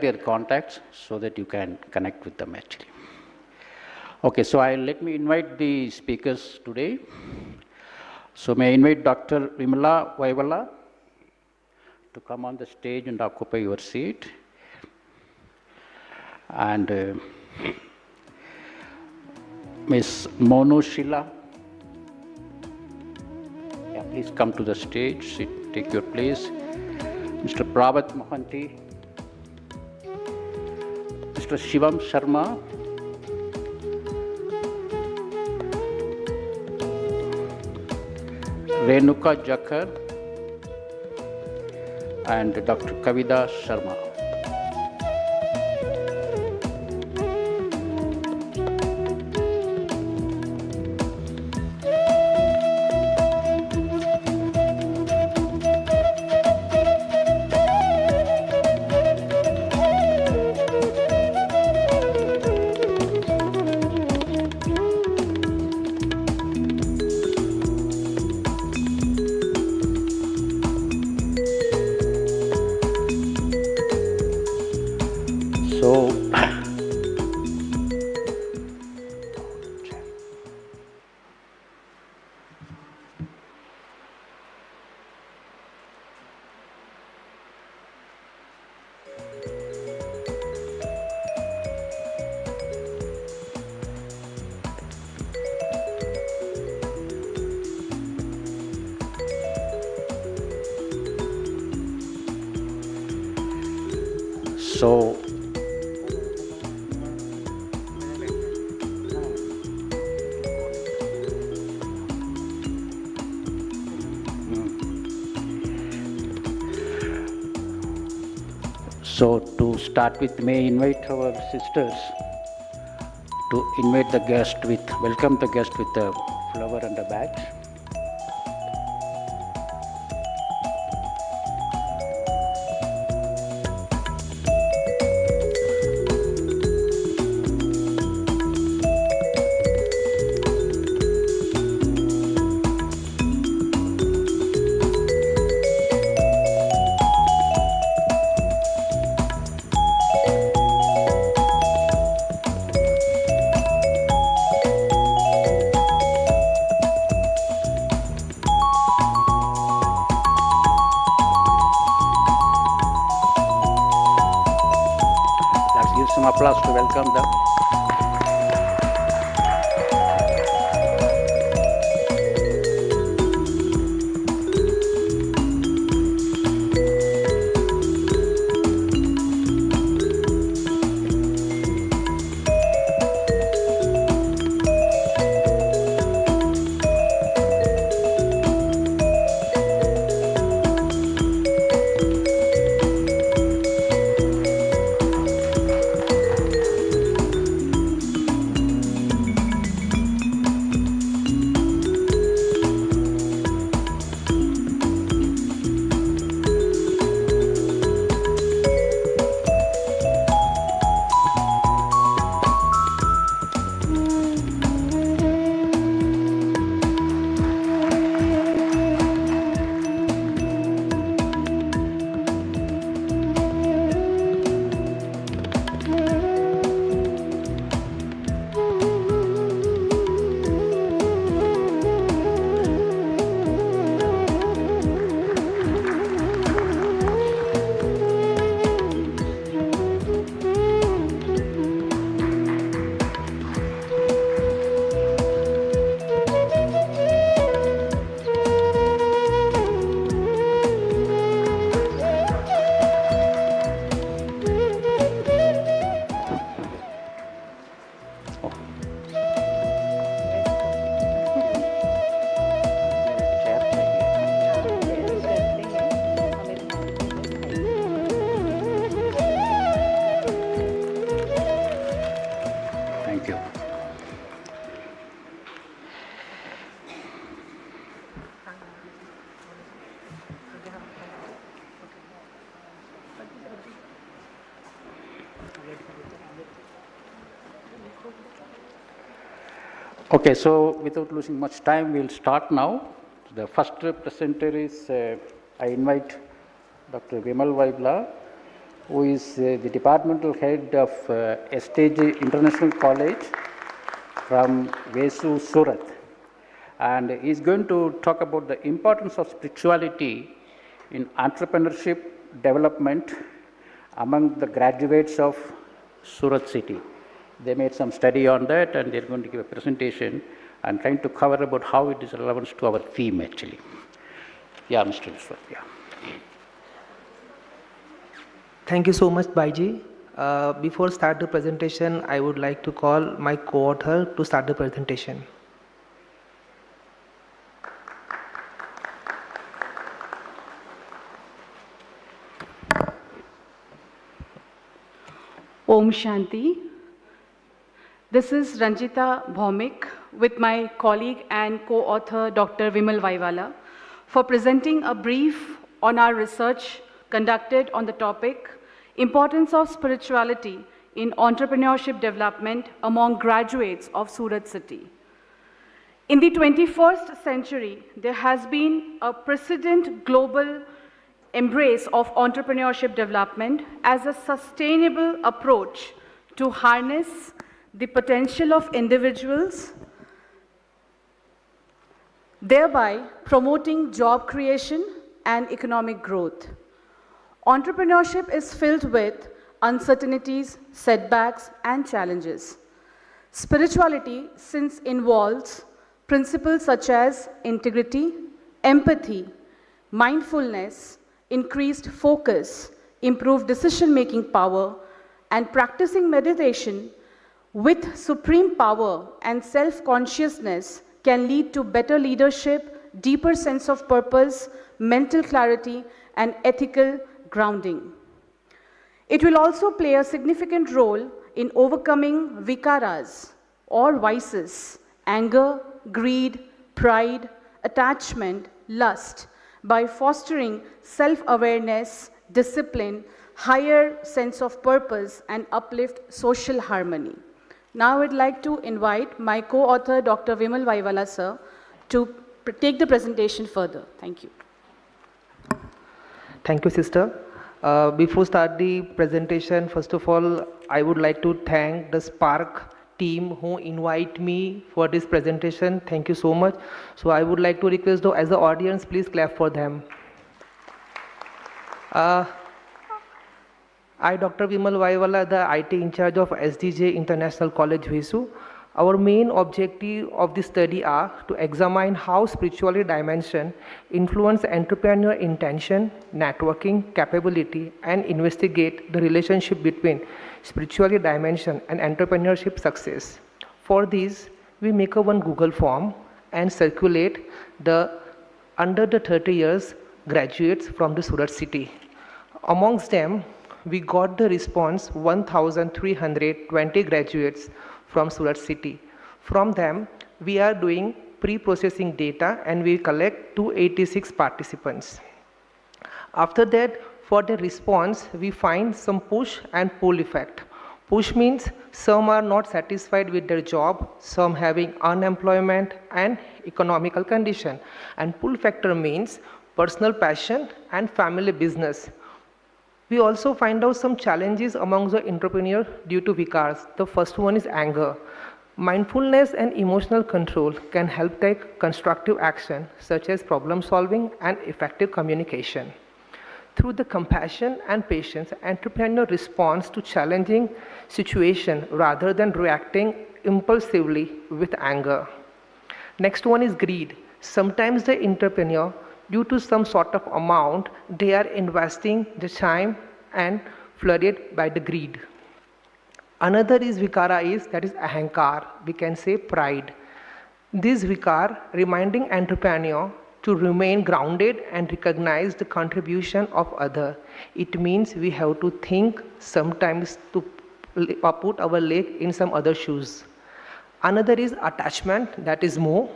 their contacts so that you can connect with them actually. Okay, so let me invite the speakers today. So may I invite Dr. Vimala Vaivala to come on the stage and occupy your seat. And Ms. Monu Shila, yeah, please come to the stage, take your place. Mr. Prabhat Mohanty, Mr. Shivam Sharma, Renuka Jakar, and Dr. Kavida Sharma. So, to start with, may I invite our sisters to invite the guest with, welcome the guest with a flower and a badge. Some applause to welcome them. Okay, so without losing much time, we'll start now. The first presenter is, I invite Dr. Vimal Vaibla who is the departmental head of STG International College from Vesu, Surat. And he is going to talk about the importance of spirituality in entrepreneurship development among the graduates of Surat city. They made some study on that and they are going to give a presentation and trying to cover about how it is relevant to our theme actually. Yeah, Mr. Vishwa. Yeah. Thank you so much, Baiji. Before start the presentation, I would like to call my co-author to start the presentation. Om Shanti. This is Ranjita Bhaumik with my colleague and co-author Dr. Vimal Vaiwala for presenting a brief on our research conducted on the topic Importance of Spirituality in Entrepreneurship Development among Graduates of Surat City. In the 21st century, there has been a precedent global embrace of entrepreneurship development as a sustainable approach to harness the potential of individuals, thereby promoting job creation and economic growth. Entrepreneurship is filled with uncertainties, setbacks, and challenges. Spirituality, since involves principles such as integrity, empathy, mindfulness, increased focus, improved decision-making power, and practicing meditation with supreme power and self-consciousness can lead to better leadership, deeper sense of purpose, mental clarity, and ethical grounding. It will also play a significant role in overcoming vikaras or vices, anger, greed, pride, attachment, lust, by fostering self-awareness, discipline, higher sense of purpose, and uplift social harmony. Now I'd like to invite my co-author, Dr. Vimal Vaiwala, sir, to take the presentation further. Thank you. Thank you, sister. Before start the presentation, first of all, I would like to thank the SpARC team who invite me for this presentation. Thank you so much. So I would like to request, though, as the audience, please clap for them. I, Dr. Vimal Vaiwala, the IT in charge of SDJ International College, Vesu. Our main objective of this study are to examine how spirituality dimension influence entrepreneur intention, networking, capability, and investigate the relationship between spirituality dimension and entrepreneurship success. For this, we make a one Google form and circulate the under the 30 years graduates from the Surat city. Amongst them, we got the response 1,320 graduates from Surat city. From them, we are doing pre-processing data and we collect 286 participants. After that, for the response, we find some push and pull effect. Push means some are not satisfied with their job, some having unemployment and economical condition. And pull factor means personal passion and family business. We also find out some challenges among the entrepreneur due to vikars. The first one is anger. Mindfulness and emotional control can help take constructive action such as problem solving and effective communication. Through the compassion and patience, entrepreneur responds to challenging situation rather than reacting impulsively with anger. Next one is greed. Sometimes the entrepreneur, due to some sort of amount, they are investing the time and flooded by the greed. Another is vikara that is ahankar, we can say pride. This vikar reminding entrepreneur to remain grounded and recognize the contribution of other. It means we have to think sometimes to put our leg in some other shoes. Another is attachment, that is more.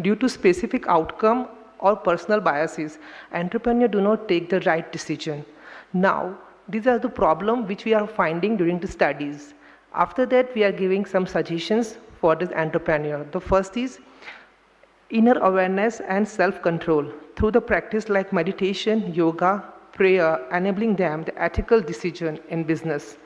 Due to specific outcome or personal biases, entrepreneurs do not take the right decision. Now, these are the problems which we are finding during the studies. After that, we are giving some suggestions for this entrepreneur. The first is inner awareness and self-control through the practice like meditation, yoga, prayer, enabling them the ethical decision in business.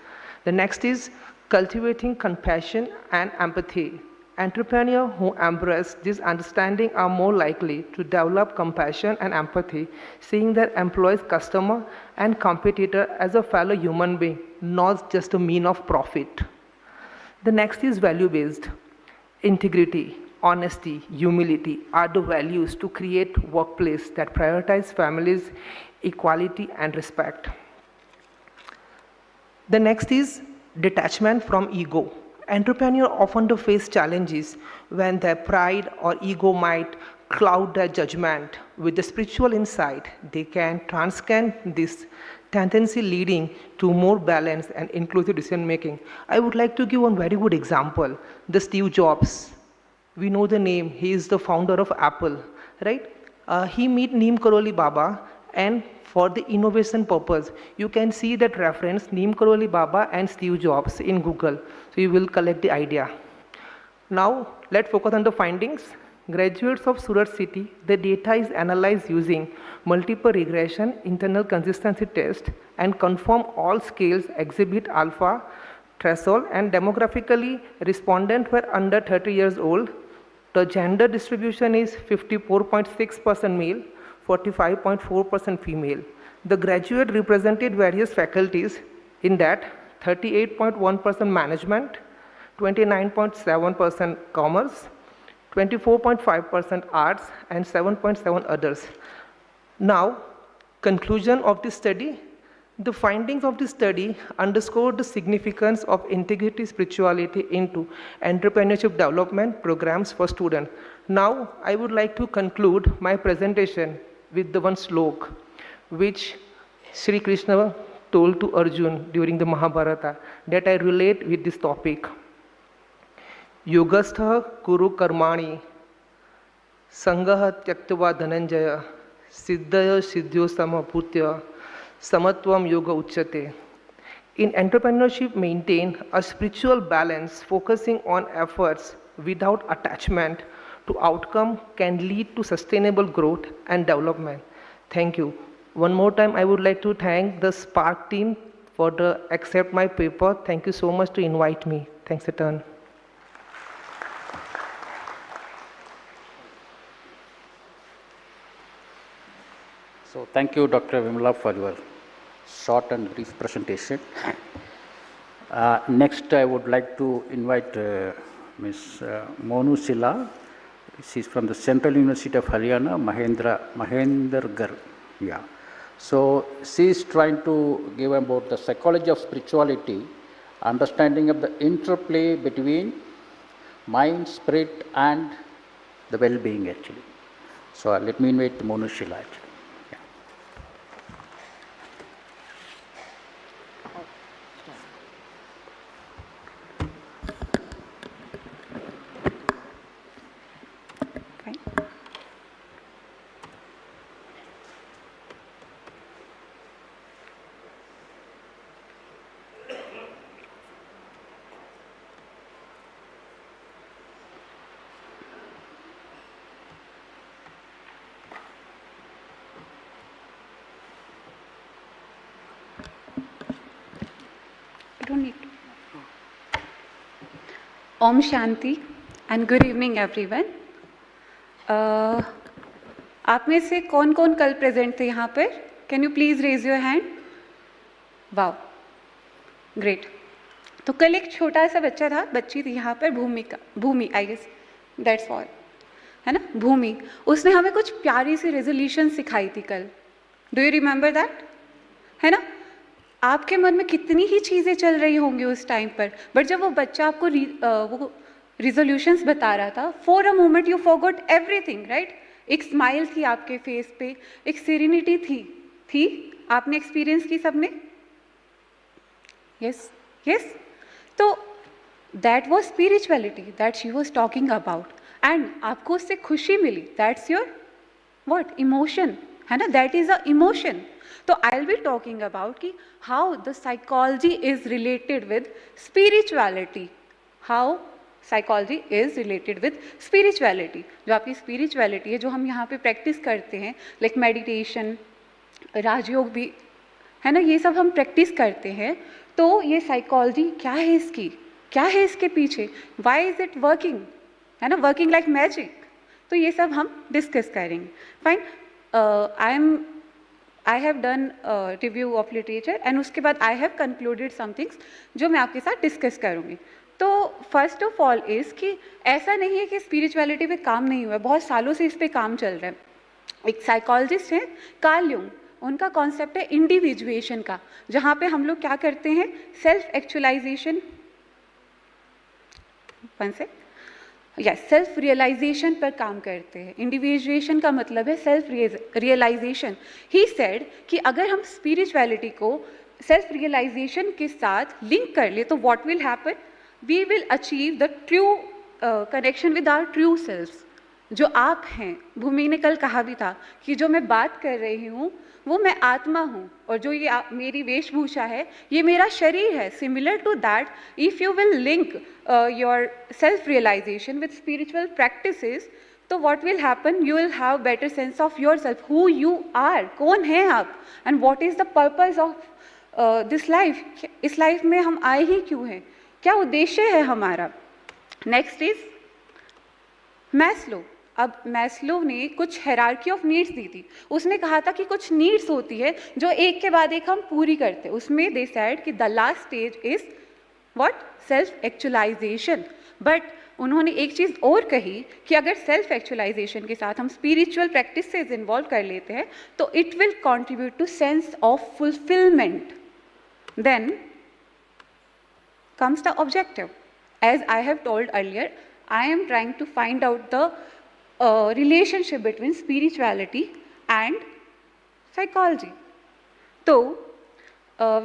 The next is cultivating compassion and empathy. Entrepreneurs who embrace this understanding are more likely to develop compassion and empathy, seeing their employees, customer, and competitor as a fellow human being, not just a mean of profit. The next is value-based. Integrity, honesty, humility are the values to create workplace that prioritize families, equality, and respect. The next is detachment from ego. Entrepreneurs often face challenges when their pride or ego might cloud their judgment. With the spiritual insight, they can transcend this tendency, leading to more balanced and inclusive decision making. I would like to give one very good example. The Steve Jobs. We know the name. He is the founder of Apple, right? He met Neem Karoli Baba, and for the innovation purpose, you can see that reference Neem Karoli Baba and Steve Jobs in Google. So you will collect the idea. Now let's focus on the findings. Graduates of Surat City, the data is analyzed using multiple regression internal consistency test and confirm all scales exhibit alpha threshold, and demographically respondents were under 30 years old. The gender distribution is 54.6% male, 45.4% female. The graduate represented various faculties, in that 38.1% management, 29.7% commerce, 24.5% arts, and 7.7% others. Now, conclusion of the study. The findings of the study underscore the significance of integrity spirituality into entrepreneurship development programs for students. Now, I would like to conclude my presentation with the one slok, which Sri Krishna told to Arjun during the Mahabharata, that I relate with this topic. Yogastha kuru karmani, sangaha tyaktva dhananjaya, siddhaya siddhyo samaputya, samatvam yoga uchyate. In entrepreneurship, maintain a spiritual balance, focusing on efforts without attachment to outcome can lead to sustainable growth and development. Thank you. One more time, I would like to thank the SpARC team for the accept my paper. Thank you so much to invite me. Thanks a ton. So thank you, Dr. Vimala, for your short and brief presentation. Next, I would like to invite Ms. Monu Sila. She is from the Central University of Haryana, Mahendragarh. Yeah. So she is trying to give about the psychology of spirituality, understanding of the interplay between mind, spirit, and the well-being actually. So let me invite Monu Sila actually. Don't need to. Om Shanti and good evening everyone. आप में से कौन कौन कल present थे यहाँ पर? Can you please raise your hand? Wow, great. तो कल एक छोटा सा बच्चा था, बच्ची थी यहाँ पर, भूमि आई गेस दैट्स ऑल, है ना, भूमि. उसने हमें कुछ प्यारी सी रेजोल्यूशन सिखाई थी कल. Do you remember that? है ना. आपके मन में कितनी ही चीज़ें चल रही होंगी उस टाइम पर, बट जब वो बच्चा आपको वो रिजोल्यूशंस बता रहा था, for a moment you forgot everything, right. एक स्माइल थी आपके फेस पे, एक सीरेनिटी थी. आपने एक्सपीरियंस की सबने? Yes yes. तो that was spirituality that she was talking about, and आपको उससे खुशी मिली. That's your what? इमोशन, है ना. That is a emotion. So I'll be talking about कि how the psychology is related with spirituality. How psychology is related with spirituality. जो आपकी spirituality है, जो हम यहाँ पे practice करते हैं, like meditation, राजयोग भी है ना, ये सब हम प्रैक्टिस करते हैं, तो ये साइकोलॉजी क्या है इसकी, क्या है इसके पीछे, वाई इज इट वर्किंग, है ना, वर्किंग लाइक मैजिक, तो ये सब हम डिस्कस करेंगे. Fine, I have done review of literature and उसके बाद I have concluded some things जो मैं आपके साथ डिस्कस करूँगी. तो फर्स्ट ऑफ ऑल इज़ कि ऐसा नहीं है कि स्पिरिचुअलिटी पे काम नहीं हुआ है, बहुत सालों से इस पे काम चल रहा है. एक साइकोलॉजिस्ट हैं कार्ल युंग, उनका कॉन्सेप्ट है इंडिविजुएशन का, जहाँ पे हम लोग क्या करते हैं, सेल्फ एक्चुअलाइजेशन, सेल्फ रियलाइजेशन पर काम करते हैं. इंडिविजुएशन का मतलब है सेल्फ रियलाइजेशन. ही सेड कि अगर हम स्पिरिचुअलिटी को सेल्फ रियलाइजेशन के साथ लिंक कर ले तो what will happen, we will achieve the true connection with our true self. जो आप हैं, भूमि ने कल कहा भी था कि जो मैं बात कर रही हूँ वो मैं आत्मा हूँ, और जो ये मेरी वेशभूषा है ये मेरा शरीर है. Similar to that, if you will link your self realisation with spiritual practices, तो what will happen, you will have better sense of your self, who you are, कौन हैं आप, and what is the purpose of this life, इस life में हम आए ही क्यों हैं, क्या उद्देश्य है हमारा. Next is Maslow. अब मैस्लो ने कुछ हायरार्की ऑफ नीड्स दी थी. उसने कहा था कि कुछ नीड्स होती है जो एक के बाद एक हम पूरी करते हैं. उसमें दे सेड कि the last stage is what, self actualisation. But उन्होंने एक चीज़ और कही कि अगर सेल्फ एक्चुअलाइजेशन के साथ हम स्पिरिचुअल प्रैक्टिस से इन्वॉल्व कर लेते हैं तो it will contribute to sense of fulfilment. Then comes the objective. As I have told earlier, I am trying to find out the relationship between spirituality and psychology. So,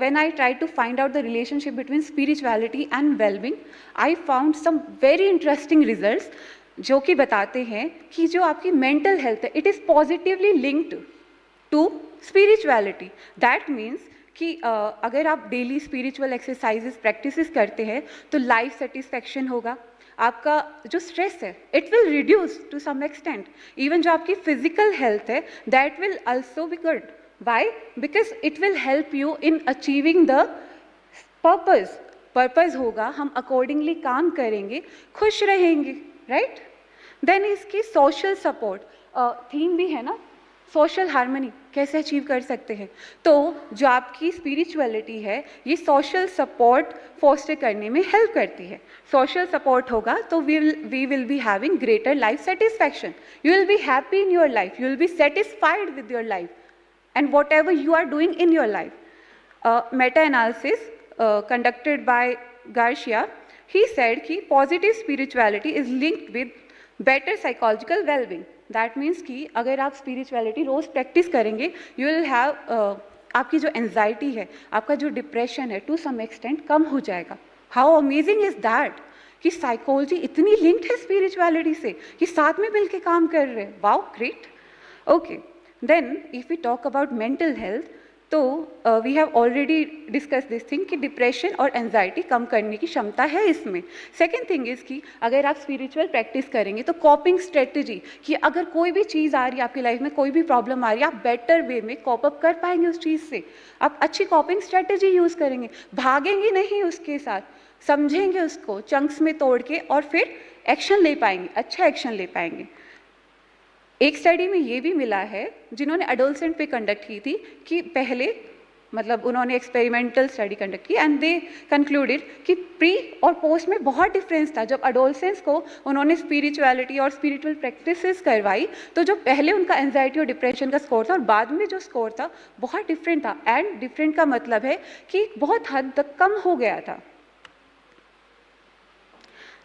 when I tried to find out the relationship between spirituality and well-being, I found some very interesting results जो कि बताते हैं कि जो आपकी mental health है, it is positively linked to spirituality. That means कि अगर आप डेली स्पिरिचुअल एक्सरसाइजेस प्रैक्टिसेस करते हैं तो लाइफ सेटिस्फैक्शन होगा, आपका जो स्ट्रेस है it will reduce to some extent. Even जो आपकी फिजिकल हेल्थ है that will also be good. Why, because it will help you in achieving the purpose होगा, हम अकॉर्डिंगली काम करेंगे, खुश रहेंगे, राइट. देन इसकी सोशल सपोर्ट थीम भी है ना, सोशल हार्मनी कैसे अचीव कर सकते हैं. तो जो आपकी स्पिरिचुअलिटी है ये सोशल सपोर्ट फोस्टर करने में हेल्प करती है. सोशल सपोर्ट होगा तो we will be having greater life satisfaction, you will be happy in your life, you will be satisfied with your life and whatever you are doing in your life. Meta analysis conducted by Garcia, he said कि positive spirituality is linked with better psychological well-being. That means कि अगर आप spirituality रोज practice करेंगे, you will have आपकी जो anxiety है, आपका जो depression है, to some extent कम हो जाएगा. How amazing is that? कि psychology इतनी linked है spirituality से कि साथ में मिलके काम कर रहे हैं. Wow, great. Okay. Then if we talk about mental health, तो we have already discuss this thing कि डिप्रेशन और एंजाइटी कम करने की क्षमता है इसमें. सेकेंड थिंग इज़ कि अगर आप स्पिरिचुअल प्रैक्टिस करेंगे तो कॉपिंग स्ट्रेटजी, कि अगर कोई भी चीज़ आ रही है आपकी लाइफ में, कोई भी प्रॉब्लम आ रही है, आप बेटर वे में कॉप अप कर पाएंगे उस चीज़ से. आप अच्छी कॉपिंग स्ट्रेटजी यूज़ करेंगे, भागेंगे नहीं उसके साथ, समझेंगे उसको चंक्स में तोड़ के और फिर एक्शन ले पाएंगे, अच्छा एक्शन ले पाएंगे. एक स्टडी में ये भी मिला है जिन्होंने एडोलसेंट पे कंडक्ट की थी कि पहले मतलब उन्होंने एक्सपेरिमेंटल स्टडी कंडक्ट की एंड दे कंक्लूडेड कि प्री और पोस्ट में बहुत डिफरेंस था. जब एडोलसेंट्स को उन्होंने स्पिरिचुअलिटी और स्पिरिचुअल प्रैक्टिसेस करवाई तो जो पहले उनका एंजाइटी और डिप्रेशन का स्कोर था और बाद में जो स्कोर था बहुत डिफरेंट था. एंड डिफरेंट का मतलब है कि बहुत हद तक कम हो गया था.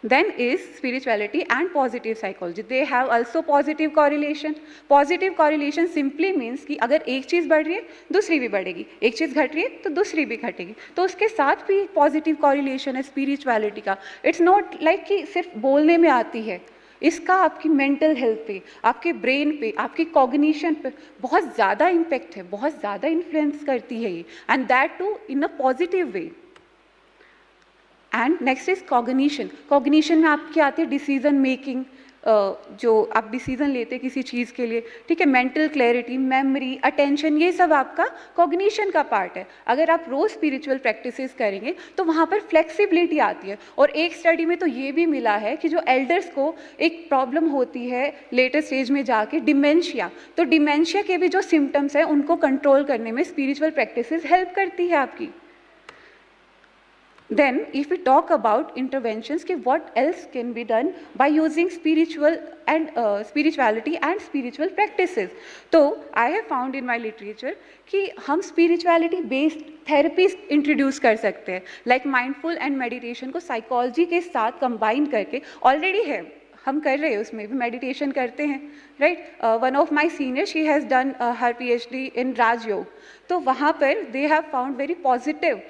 Then is spirituality and positive psychology. They have also positive correlation. Positive correlation simply means कि अगर एक चीज़ बढ़ रही है दूसरी भी बढ़ेगी, एक चीज़ घट रही है तो दूसरी भी घटेगी. तो उसके साथ भी पॉजिटिव कॉरिलेशन है स्पिरिचुअलिटी का. इट्स नॉट लाइक कि सिर्फ बोलने में आती है, इसका आपकी मेंटल हेल्थ पे, आपके ब्रेन पे, आपकी कॉग्निशन पे बहुत ज़्यादा इम्पैक्ट है, बहुत ज़्यादा इन्फ्लुएंस करती है ये, and that too in a positive way. And next is cognition. Cognition में आपकी आती है डिसीजन मेकिंग, जो आप डिसीजन लेते हैं किसी चीज़ के लिए, ठीक है, मेंटल क्लैरिटी, मेमोरी, अटेंशन, ये सब आपका कॉग्निशन का पार्ट है। अगर आप रोज़ स्पिरिचुअल प्रैक्टिसेस करेंगे तो वहाँ पर फ्लेक्सिबिलिटी आती है। और एक स्टडी में तो ये भी मिला है कि जो एल्डर्स को एक प्रॉब्लम होती है लेटर स्टेज में जाके, डिमेंशिया, तो डिमेंशिया के भी जो सिम्टम्स हैं उनको कंट्रोल करने में स्पिरिचुअल प्रैक्टिसेस हेल्प करती है आपकी। Then, if we talk about interventions, कि what else can be done by using spirituality and spiritual practices, तो I have found in my literature कि हम spirituality based therapies introduce कर सकते हैं, like mindful and meditation को psychology के साथ combine करके, already है, हम कर रहे हैं, उसमें भी मेडिटेशन करते हैं, right. One of my senior, she has done her PhD in Rajyoga, तो वहाँ पर they have found very positive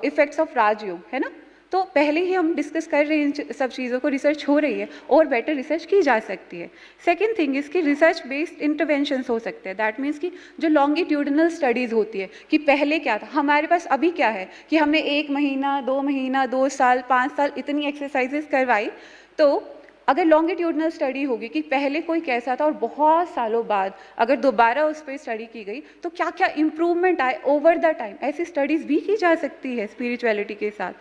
effects of Rajyoga, है ना। तो पहले ही हम डिस्कस कर रहे हैं इन सब चीज़ों को, रिसर्च हो रही है और बेटर रिसर्च की जा सकती है। सेकेंड थिंग, इसकी रिसर्च बेस्ड इंटरवेंशंस हो सकते हैं। दैट मीन्स कि जो लॉन्गिट्यूडनल स्टडीज़ होती है कि पहले क्या था, हमारे पास अभी क्या है कि हमने 1 महीना, 2 महीना, 2 साल, 5 साल इतनी एक्सरसाइजेस करवाई, तो अगर लॉन्गिट्यूडनल स्टडी होगी कि पहले कोई कैसा था और बहुत सालों बाद अगर दोबारा उस पर स्टडी की गई तो क्या क्या इम्प्रूवमेंट आए ओवर द टाइम, ऐसी स्टडीज़ भी की जा सकती है स्पिरिचुअलिटी के साथ।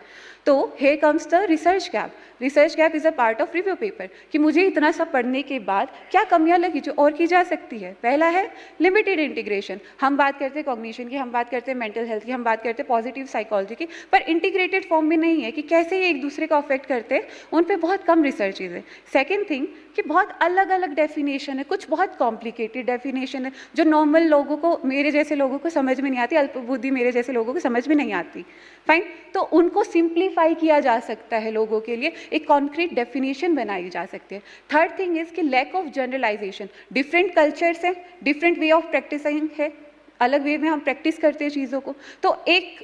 तो here comes the research gap. Research gap is a part of review paper कि मुझे इतना सब पढ़ने के बाद क्या कमियां लगी जो और की जा सकती है। पहला है लिमिटेड इंटीग्रेशन, हम बात करते हैं कॉग्निशन की, हम बात करते हैं मेंटल हेल्थ की, हम बात करते हैं पॉजिटिव साइकोलॉजी की, पर इंटीग्रेटेड फॉर्म में नहीं है कि कैसे ये एक दूसरे को अफेक्ट करते हैं, उन पर बहुत कम रिसर्चेज है। सेकेंड थिंग कि बहुत अलग अलग डेफिनेशन है, कुछ बहुत कॉम्प्लिकेटेड डेफिनेशन है जो नॉर्मल लोगों को, मेरे जैसे लोगों को समझ में नहीं आती, अल्पबुद्धि मेरे जैसे लोगों को समझ में नहीं आती, फाइन। तो उनको सिंप्लीफाई किया जा सकता है, लोगों के लिए एक कॉन्क्रीट डेफिनेशन बनाई जा सकती है। थर्ड थिंग इज कि lack of generalisation, different cultures है, डिफरेंट वे ऑफ प्रैक्टिसिंग है, अलग वे में हम प्रैक्टिस करते हैं चीज़ों को। तो एक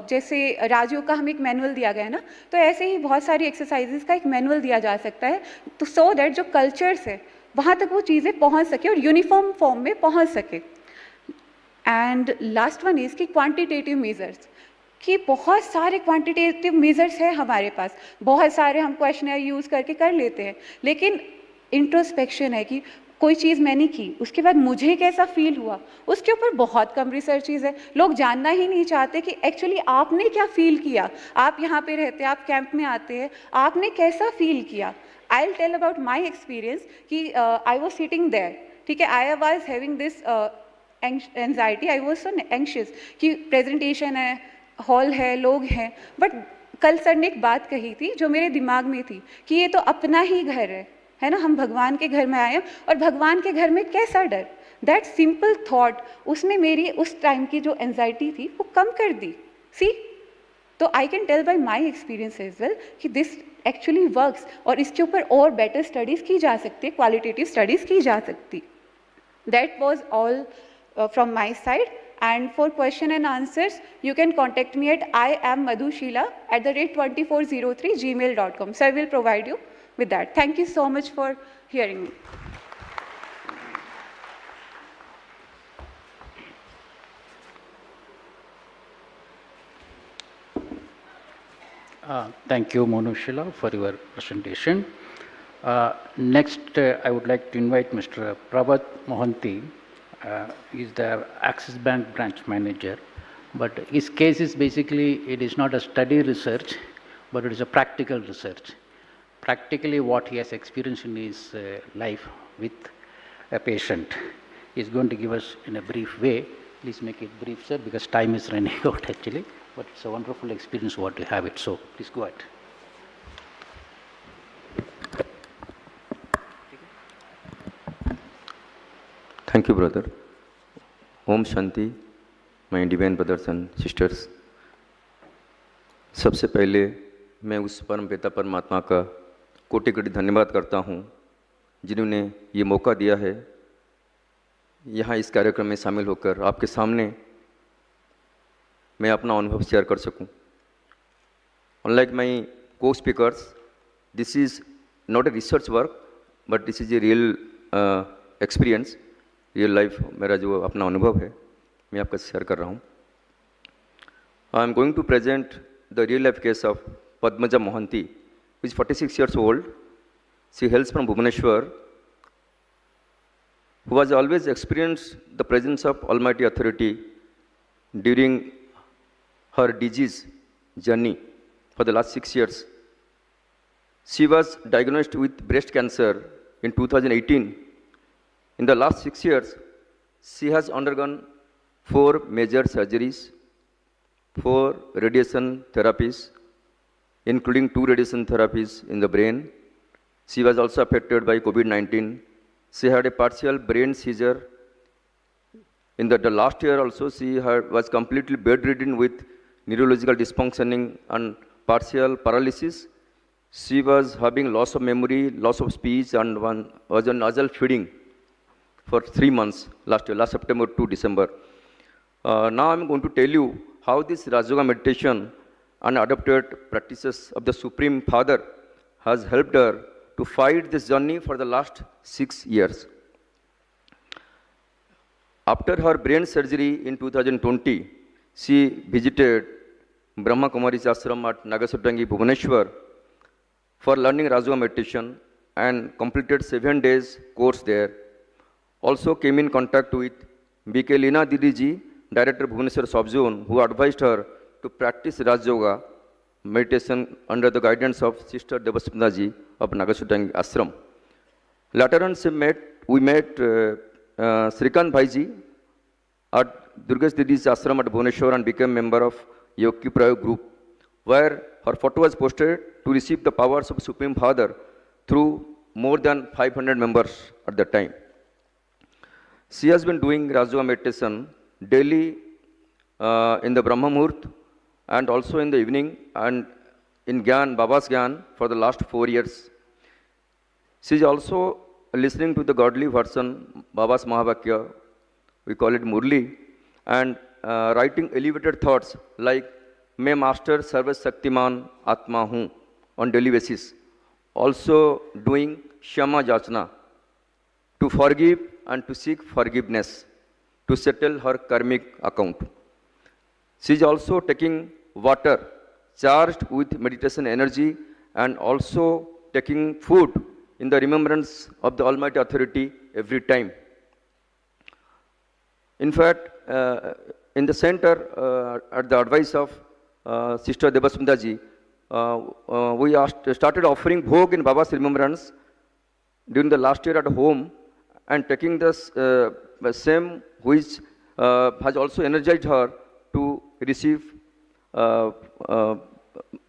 जैसे राजयोग का हमें एक मैनुअल दिया गया है ना, तो ऐसे ही बहुत सारी एक्सरसाइजेज का एक मैनुअल दिया जा सकता है, तो सो दैट जो कल्चर्स है वहाँ तक वो चीज़ें पहुँच सके और यूनिफॉर्म फॉर्म में पहुँच सके। एंड लास्ट वन इज़ कि क्वांटिटेटिव मेजर्स, कि बहुत सारे क्वांटिटेटिव मेजर्स हैं हमारे पास, बहुत सारे हम क्वेश्चनर यूज़ करके कर लेते हैं, लेकिन इंट्रोस्पेक्शन है कि कोई चीज़ मैंने की, उसके बाद मुझे कैसा फील हुआ, उसके ऊपर बहुत कम रिसर्चेज है। लोग जानना ही नहीं चाहते कि एक्चुअली आपने क्या फील किया, आप यहाँ पे रहते हैं, आप कैंप में आते हैं, आपने कैसा फील किया। I will tell about my experience कि आई वॉज सिटिंग देयर, ठीक है, I was having this anxiety, I was so anxious कि प्रेजेंटेशन है, हॉल है, लोग हैं, बट कल सर ने एक बात कही थी जो मेरे दिमाग में थी कि ये तो अपना ही घर है ना, हम भगवान के घर में आए हैं और भगवान के घर में कैसा डर। दैट सिंपल थॉट उसने मेरी उस टाइम की जो एंजाइटी थी वो कम कर दी। सी, तो I can tell by my experience as well कि दिस एक्चुअली वर्क्स, और इसके ऊपर और बेटर स्टडीज़ की जा सकती है, क्वालिटेटिव स्टडीज़ की जा सकती। That was all from my side, and for question and answers you can contact me at iammadhushila@2403gmail.com. Sir will provide you with that. Thank you so much for hearing me. Thank you, Monushila, for your presentation. Next, I would like to invite Mr. Prabhat Mohanty. He is the Axis Bank branch manager, but his case is basically, it is not a study research, but it is a practical research. Practically what he has experienced in his life with a patient. He is going to give us in a brief way. Please make it brief, sir, because time is running out actually, but it's a wonderful experience what you have it, so please go ahead. Thank you, brother. Om Shanti, my divine brothers and sisters. सबसे पहले मैं उस परम पिता परमात्मा का कोटि कोटि धन्यवाद करता हूँ जिन्होंने ये मौका दिया है यहाँ इस कार्यक्रम में शामिल होकर आपके सामने मैं अपना अनुभव शेयर कर सकूँ। Unlike my co-speakers, this is not a research work, but this is a real experience. Real life मेरा जो अपना अनुभव है मैं आपका शेयर कर रहा हूँ। I am going to present the real life case of Padmaja Mohanty, who is 46 years old. She hails from Bhubaneswar, who has always experienced the presence of Almighty Authority during her disease journey for the last 6 years. She was diagnosed with breast cancer in 2018. In the last 6 years, she has undergone 4 major surgeries, 4 radiation therapies, including 2 radiation therapies in the brain. She was also affected by COVID-19. She had a partial brain seizure. In the last year also, she was completely bedridden with neurological dysfunctioning and partial paralysis. She was having loss of memory, loss of speech, and was on nasal feeding for 3 months last year, last September to December. Now I'm going to tell you how this Raj Yoga meditation and adopted practices of the Supreme Father has helped her to fight this journey for the last 6 years. After her brain surgery in 2020, she visited Brahma Kumari's ashram at Nagasottangi, Bhubaneswar for learning Raj Yoga meditation and completed 7 days course there. Also came in contact with B.K. Leena Didiji, Director Bhubaneswar Subzone, who advised her to practice Raj Yoga meditation under the guidance of Sister Devasmita ji of Nagasottangi ashram. Later on, we met Srikant Bhaiji at Durgesh Didi's ashram at Bhubaneswar and became member of Yogi Prayog group, where her photo was posted to receive the powers of Supreme Father through more than 500 members at that time. She has been doing Raj Yoga meditation daily in the Brahma Muhurt and also in the evening and in Gyan, Baba's Gyan for the last 4 years. She is also listening to the godly version, Baba's Mahavakya, we call it Murli, and writing elevated thoughts like, May Master Sarva Shaktiman Atma Hu on daily basis. Also doing Shama Jachna, to forgive and to seek forgiveness, to settle her karmic account. She is also taking water charged with meditation energy and also taking food in the remembrance of the Almighty Authority every time. In fact, in the center, at the advice of Sister Devasmita ji, we started offering bhog in Baba's remembrance during the last year at home and taking this same which has also energized her to receive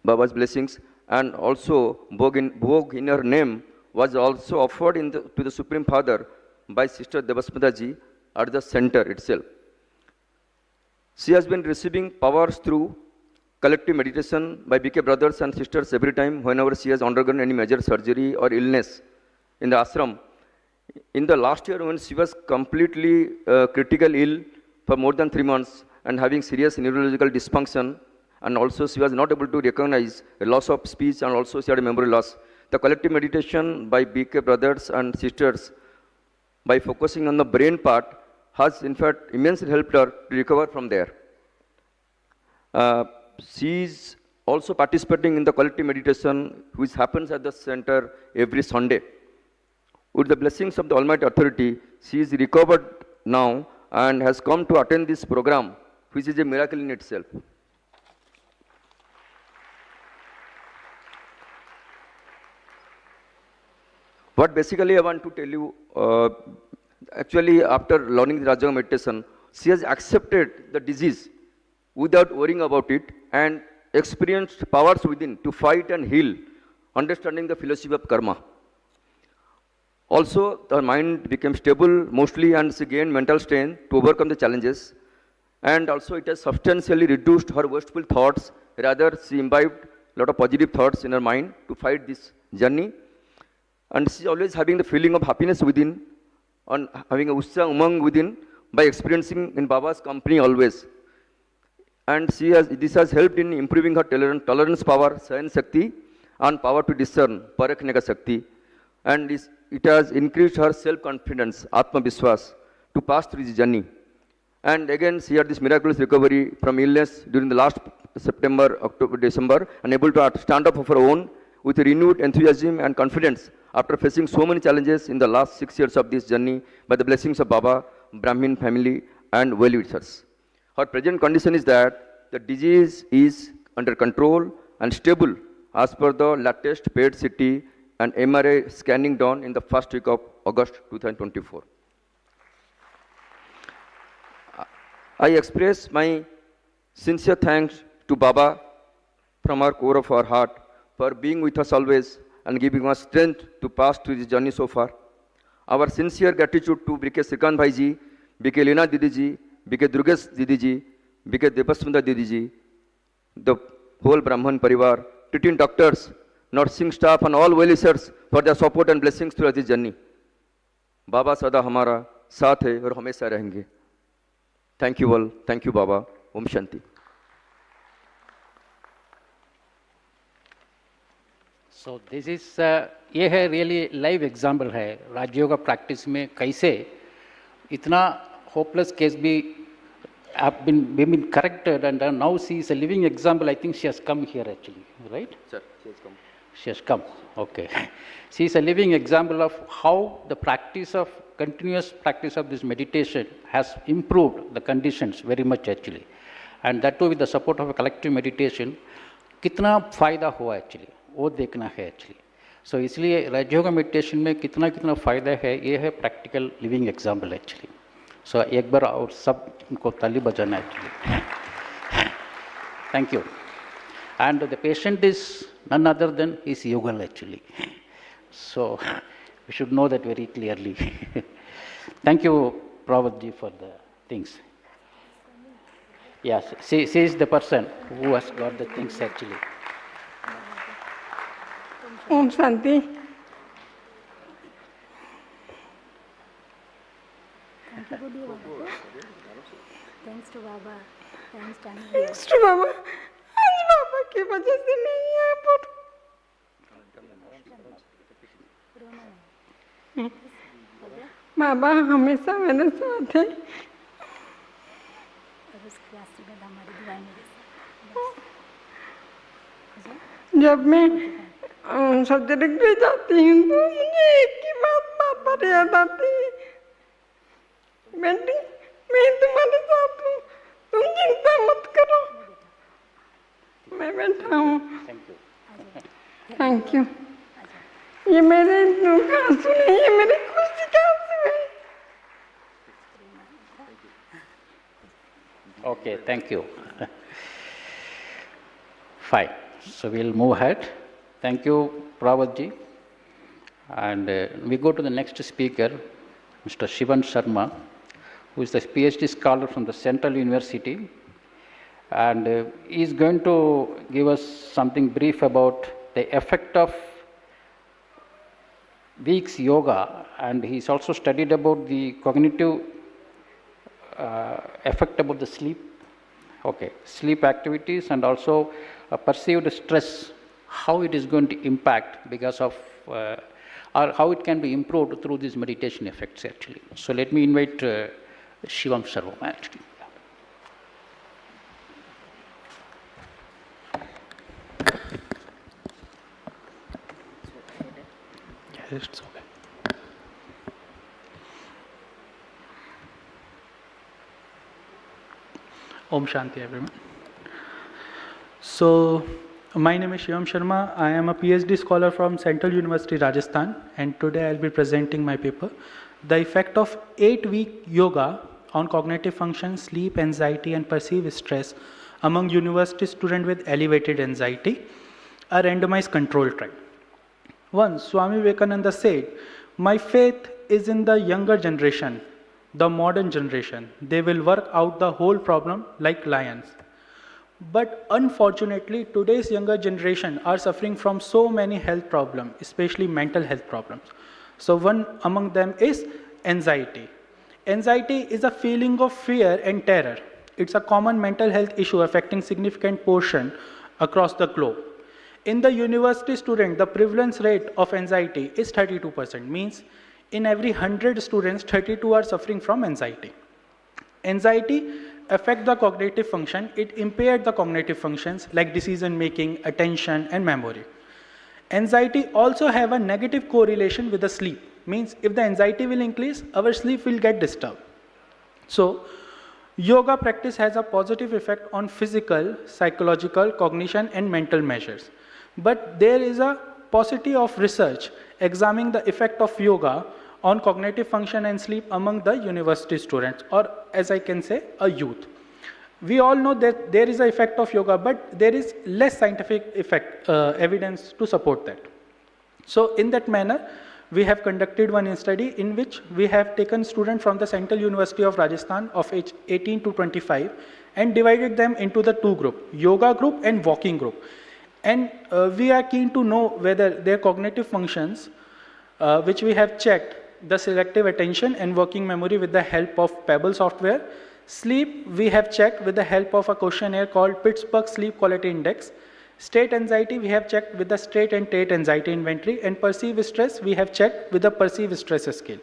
Baba's blessings, and also bhog in her name was also offered to the Supreme Father by Sister Devasmita ji at the center itself. She has been receiving powers through collective meditation by BK brothers and sisters every time whenever she has undergone any major surgery or illness in the ashram. In the last year when she was completely critically ill for more than 3 months and having serious neurological dysfunction, and also she was not able to recognize a loss of speech and also she had a memory loss. The collective meditation by BK brothers and sisters by focusing on the brain part has in fact immensely helped her to recover from there. She is also participating in the collective meditation which happens at the center every Sunday. With the blessings of the Almighty Authority, she is recovered now and has come to attend this program, which is a miracle in itself. What basically I want to tell you, actually after learning the Raj Yoga meditation, she has accepted the disease without worrying about it and experienced powers within to fight and heal, understanding the philosophy of karma. Also, her mind became stable mostly and she gained mental strength to overcome the challenges. And also it has substantially reduced her wasteful thoughts. Rather, she imbibed a lot of positive thoughts in her mind to fight this journey. And she is always having the feeling of happiness within, and having a utsaha umang within by experiencing in Baba's company always. And this has helped in improving her tolerance power, Sayan Shakti, and power to discern, Parakhneka Shakti. And it has increased her self-confidence, Atma Vishwas, to pass through this journey. And again, she had this miraculous recovery from illness during the last September, October, December, and able to stand up of her own with renewed enthusiasm and confidence after facing so many challenges in the last 6 years of this journey by the blessings of Baba, Brahmin family and well-wishers. Her present condition is that the disease is under control and stable as per the latest PET-CT and MRI scanning done in the first week of August 2024. I express my sincere thanks to Baba from our core of our heart for being with us always and giving us strength to pass through this journey so far. Our sincere gratitude to BK Srikant Bhai ji, BK Leena Didi ji, BK Durgesh Didi ji, BK Depasmita Didi ji, the whole Brahman Parivar, treating doctors, nursing staff and all well-wishers for their support and blessings throughout this journey. Baba sada हमारा साथ है और हमेशा रहेंगे. Thank you all. Thank you Baba. Om Shanti. So this is ये है really live example है राजयोग practice में कैसे इतना hopeless case भी have been corrected and now she is a living example. I think she has come here actually, right? Sir, she has come. She has come. Okay. She is a living example of how the practice of continuous practice of this meditation has improved the conditions very much actually, and that too with the support of a collective meditation. कितना फायदा हुआ actually वो देखना है actually. So इसलिए राजयोग meditation में कितना कितना फायदा है ये है practical living example actually. So एक बार और सब इनको ताली बजाना actually. Thank you. And the patient is none other than his Yugal actually. So we should know that very clearly. Thank you, Prabhuji, for the things. Yes, she is the person who has got the things actually. Om Shanti. Thanks to Baba. Thanks to Baba. Thanks to Baba. आज बाबा की वजह से नहीं है पर बाबा हमेशा मेरे साथ है. और उसके आशीर्वाद हमारी दुआएं मेरे साथ. जब मैं सर्जरी के लिए जाती हूँ तो मुझे एक ही बात बार याद आती है. बेटी मैं तुम्हारे साथ हूँ, तुम चिंता मत करो. मैं बैठा हूँ. Thank you. ये मेरे दुख आंसू नहीं है, मेरे खुशी का आंसू है. Okay, thank you. Fine. So we'll move ahead. Thank you, Prabhuji. And we go to the next speaker, Mr. Shivan Sharma, who is the PhD scholar from the Central University. And he is going to give us something brief about the effect of week's yoga, and he's also studied about the cognitive effect about the sleep, sleep activities, and also perceived stress, how it is going to impact because of, or how it can be improved through these meditation effects actually. So let me invite Shivam Sharma actually. It's okay. Om Shanti, everyone. So, my name is Shivam Sharma. I am a PhD scholar from Central University, Rajasthan, and today I'll be presenting my paper, The Effect of 8-Week Yoga on Cognitive Function, Sleep, Anxiety, and Perceived Stress among University Students with Elevated Anxiety, a randomized control trial. Once, Swami Vivekananda said, "My faith is in the younger generation, the modern generation. They will work out the whole problem like lions." But unfortunately, today's younger generation are suffering from so many health problems, especially mental health problems. So one among them is anxiety. Anxiety is a feeling of fear and terror. It's a common mental health issue affecting significant portion across the globe. In the university student, the prevalence rate of anxiety is 32%, means in every 100 students, 32 are suffering from anxiety. Anxiety affects the cognitive function. It impairs the cognitive functions like decision making, attention, and memory. Anxiety also have a negative correlation with the sleep. Means if the anxiety will increase, our sleep will get disturbed. So, yoga practice has a positive effect on physical, psychological, cognition and mental measures. But there is a paucity of research examining the effect of yoga on cognitive function and sleep among the university students, or as I can say, a youth. We all know that there is an effect of yoga, but there is less scientific evidence to support that. So in that manner, we have conducted one study in which we have taken students from the Central University of Rajasthan of age 18 to 25 and divided them into the two groups, yoga group and walking group. And we are keen to know whether their cognitive functions, which we have checked, the selective attention and working memory with the help of Pebble software. Sleep, we have checked with the help of a questionnaire called Pittsburgh Sleep Quality Index. State anxiety, we have checked with the state and state anxiety inventory. And perceived stress, we have checked with the perceived stress scale.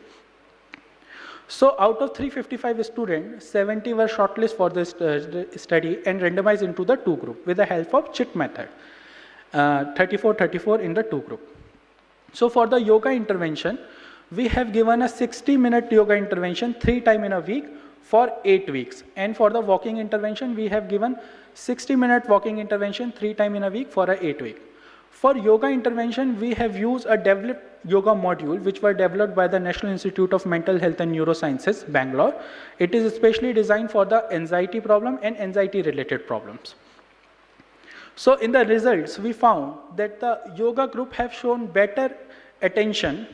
So out of 355 students, 70 were shortlisted for this study and randomized into the two groups with the help of CHIT method. 34-34 in the two groups. So for the yoga intervention, we have given a 60-minute yoga intervention 3 times in a week for 8 weeks. And for the walking intervention, we have given 60-minute walking intervention 3 times in a week for 8 weeks. For yoga intervention, we have used a developed yoga module which were developed by the National Institute of Mental Health and Neurosciences, Bangalore. It is especially designed for the anxiety problem and anxiety-related problems. So in the results, we found that the yoga group have shown better attention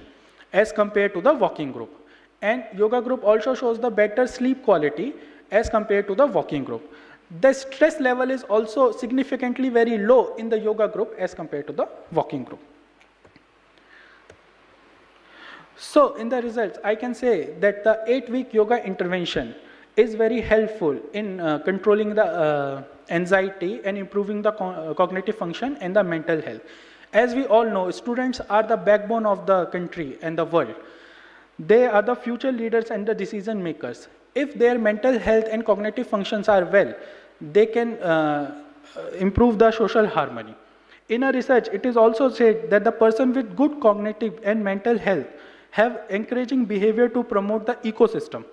as compared to the walking group. And yoga group also shows the better sleep quality as compared to the walking group. The stress level is also significantly very low in the yoga group as compared to the walking group. So in the results, I can say that the 8-week yoga intervention is very helpful in controlling the anxiety and improving the cognitive function and the mental health. As we all know, students are the backbone of the country and the world. They are the future leaders and the decision makers. If their mental health and cognitive functions are well, they can improve the social harmony. In a research, it is also said that the person with good cognitive and mental health have encouraging behavior to promote the ecosystem,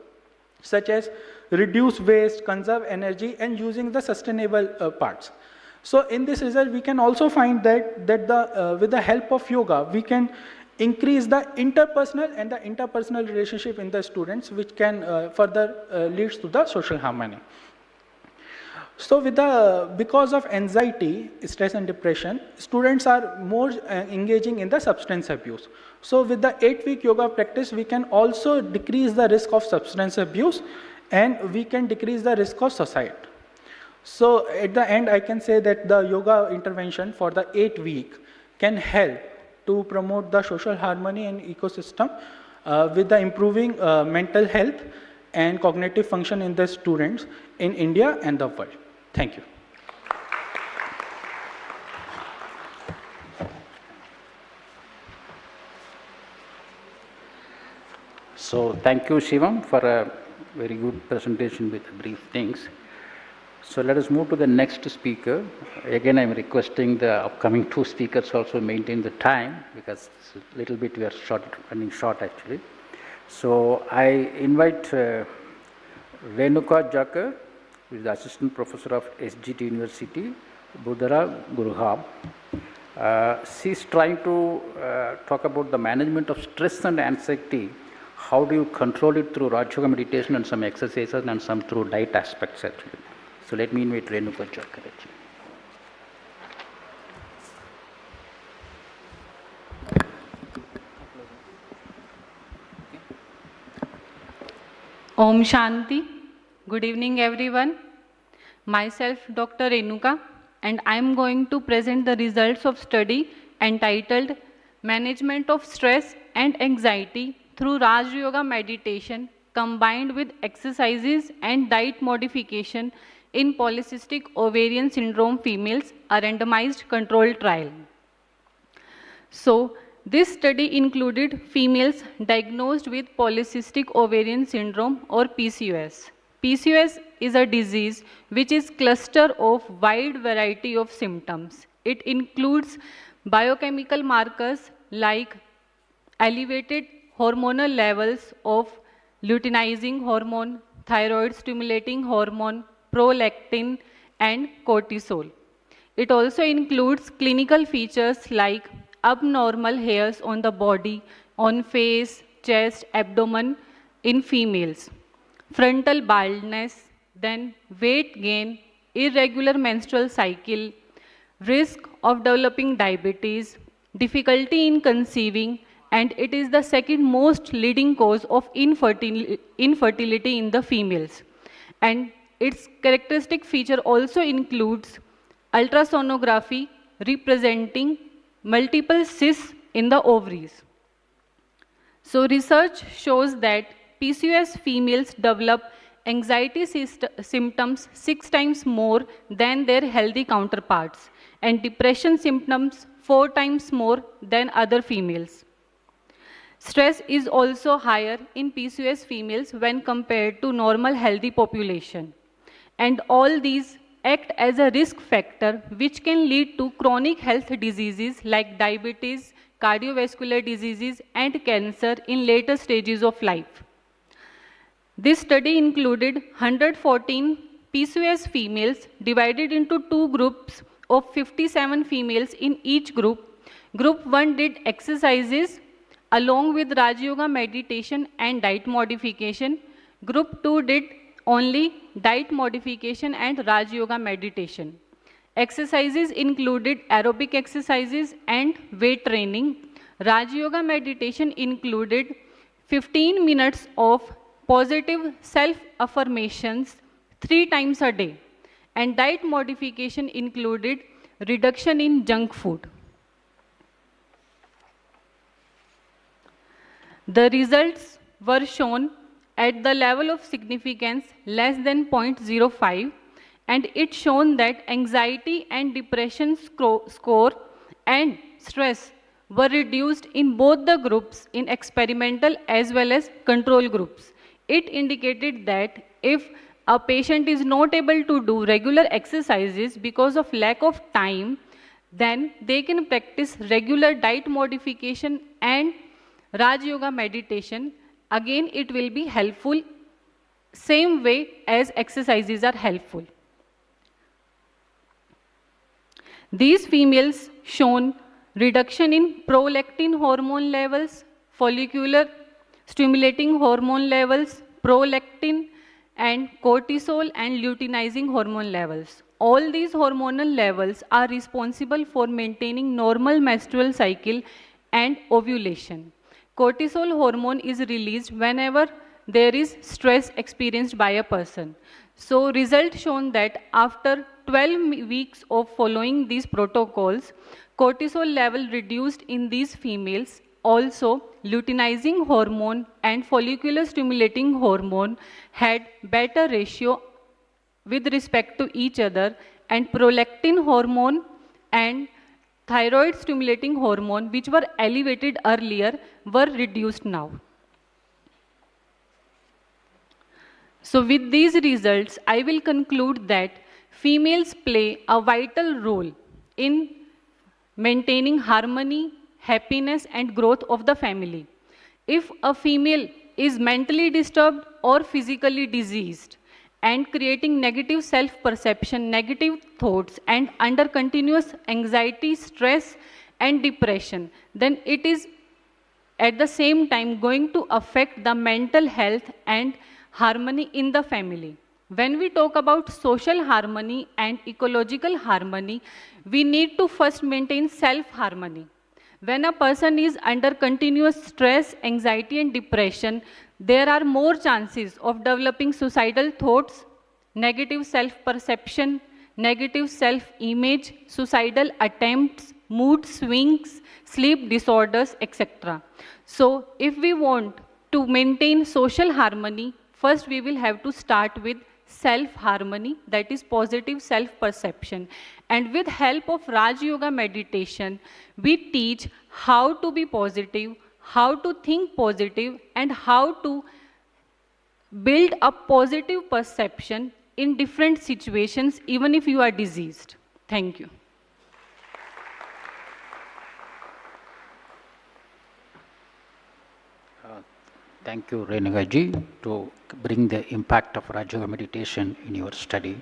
such as reduce waste, conserve energy, and using the sustainable parts. So in this result, we can also find that with the help of yoga, we can increase the interpersonal and the interpersonal relationship in the students, which can further leads to the social harmony. So because of anxiety, stress and depression, students are more engaging in the substance abuse. So with the 8-week yoga practice, we can also decrease the risk of substance abuse and we can decrease the risk of suicide. So at the end, I can say that the yoga intervention for the 8-week can help to promote the social harmony and ecosystem with the improving mental health and cognitive function in the students in India and the world. Thank you. So thank you, Shivam, for a very good presentation with brief things. So let us move to the next speaker. Again, I am requesting the upcoming 2 speakers also maintain the time, because it's a little bit we are running short actually. So I invite Renuka Jakar, who is the Assistant Professor of SGT University, Budara, Gurgaon. She is trying to talk about the management of stress and anxiety. How do you control it through Raj Yoga meditation and some exercises and some through diet aspects actually. So let me invite Renuka Jakar actually. Om Shanti. Good evening everyone. Myself Dr. Renuka, and I am going to present the results of study entitled Management of Stress and Anxiety through Raj Yoga meditation combined with exercises and diet modification in polycystic ovarian syndrome females, a randomized controlled trial. So, this study included females diagnosed with polycystic ovarian syndrome or PCOS. PCOS is a disease which is cluster of wide variety of symptoms. It includes Biochemical markers like elevated hormonal levels of luteinizing hormone, thyroid stimulating hormone, prolactin, and cortisol. It also includes clinical features like abnormal hairs on the body, on face, chest, abdomen in females, frontal baldness, then weight gain, irregular menstrual cycle, risk of developing diabetes, difficulty in conceiving, and it is the second most leading cause of infertility in the females. And its characteristic feature also includes ultrasonography representing multiple cysts in the ovaries. So research shows that PCOS females develop anxiety symptoms 6 times more than their healthy counterparts and depression symptoms 4 times more than other females. Stress is also higher in PCOS females when compared to normal healthy population. And all these act as a risk factor which can lead to chronic health diseases like diabetes, cardiovascular diseases, and cancer in later stages of life. This study included 114 PCOS females divided into 2 groups of 57 females in each group. Group 1 did exercises along with Raj Yoga meditation and diet modification. Group 2 did only diet modification and Raj Yoga meditation. Exercises included aerobic exercises and weight training. Raj Yoga meditation included 15 minutes of positive self-affirmations 3 times a day. And diet modification included reduction in junk food. The results were shown at the level of significance less than 0.05, and it shown that anxiety and depression score and stress were reduced in both the groups in experimental as well as control groups. It indicated that if a patient is not able to do regular exercises because of lack of time, then they can practice regular diet modification and Raj Yoga meditation. Again, it will be helpful same way as exercises are helpful. These females shown reduction in prolactin hormone levels, follicular stimulating hormone levels, prolactin, and cortisol and luteinizing hormone levels. All these hormonal levels are responsible for maintaining normal menstrual cycle and ovulation. Cortisol hormone is released whenever there is stress experienced by a person. So results shown that after 12 weeks of following these protocols, cortisol level reduced in these females. Also, luteinizing hormone and follicular stimulating hormone had better ratio with respect to each other, and prolactin hormone and thyroid stimulating hormone, which were elevated earlier, were reduced now. So with these results, I will conclude that females play a vital role in maintaining harmony, happiness, and growth of the family. If a female is mentally disturbed or physically diseased and creating negative self-perception, negative thoughts, and under continuous anxiety, stress, and depression, then it is at the same time going to affect the mental health and harmony in the family. When we talk about social harmony and ecological harmony, we need to first maintain self-harmony. When a person is under continuous stress, anxiety, and depression, there are more chances of developing suicidal thoughts, negative self-perception, negative self-image, suicidal attempts, mood swings, sleep disorders, etc. So, if we want to maintain social harmony, first we will have to start with self-harmony, that is positive self-perception. And with help of Raj Yoga meditation, we teach how to be positive, how to think positive, and how to build a positive perception in different situations, even if you are diseased. Thank you. Thank you, Renuka ji, to bring the impact of Raj Yoga meditation in your study.